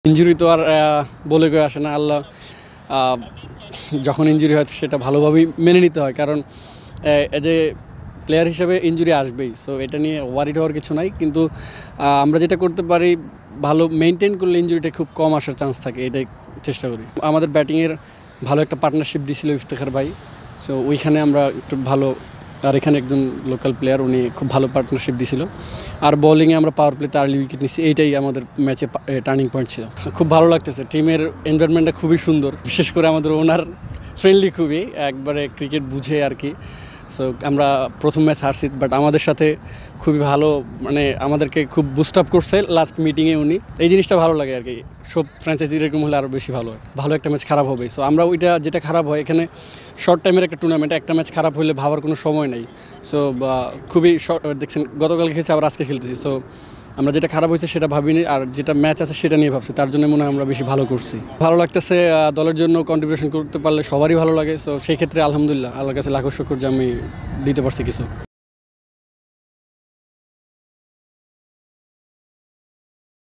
Injury তো আর বলে কেউ আসে না। আল্লাহ যখন ইনজুরি হয় সেটা ভালোভাবেই মেনে নিতে হয়, কারণ এজ এ প্লেয়ার হিসেবে ইনজুরি আসবেই। সো এটা নিয়ে ওয়ারিড হওয়ার কিছু নাই, কিন্তু আমরা যেটা করতে পারি ভালো মেনটেন করলে ইনজুরিটা খুব কম আসার চান্স থাকে, এটাই চেষ্টা করি। আমাদের ব্যাটিংয়ের ভালো একটা পার্টনারশিপ দিয়েছিল ইফতেখার ভাই, সো ওইখানে আমরা একটু ভালো, আর এখানে একজন লোকাল প্লেয়ার উনি খুব ভালো পার্টনারশিপ দিয়েছিল। আর বোলিংয়ে আমরা পাওয়ার প্লেতে আর্লি উইকেট নিচ্ছি, এইটাই আমাদের ম্যাচে টার্নিং পয়েন্ট ছিল। খুব ভালো লাগতেছে, টিমের এনভায়রনমেন্টটা খুবই সুন্দর, বিশেষ করে আমাদের ওনার ফ্রেন্ডলি খুবই, একবারে ক্রিকেট বুঝে আর কি। সো আমরা প্রথম ম্যাচ হারছি, বাট আমাদের সাথে খুবই ভালো, মানে আমাদেরকে খুব বুস্ট আপ করছে লাস্ট মিটিংয়ে উনি। এই জিনিসটা ভালো লাগে আর কি, সব ফ্র্যাঞ্চাইজি এরকম হলে আরও বেশি ভালো হয়। ভালো একটা ম্যাচ খারাপ হবে, সো আমরা ওইটা যেটা খারাপ হয় এখানে শর্ট টাইমের একটা টুর্নামেন্ট, একটা ম্যাচ খারাপ হলে ভাবার কোনো সময় নেই। সো খুবই শর্ট, দেখছেন গতকাল খেলছি আবার আজকে খেলতেছি। সো আমরা যেটা খারাপ হয়েছে সেটা ভাবিনি, আর যেটা ম্যাচ আছে সেটা নিয়ে ভাবছি, তার জন্য মনে হয় আমরা বেশি ভালো করছি। ভালো লাগতেছে, দলের জন্য কন্ট্রিবিউশন করতে পারলে সবারই ভালো লাগে। সো সেই ক্ষেত্রে আলহামদুলিল্লাহ, আল্লাহর কাছে লাখো শুকর যে আমি দিতে পারছি কিছু।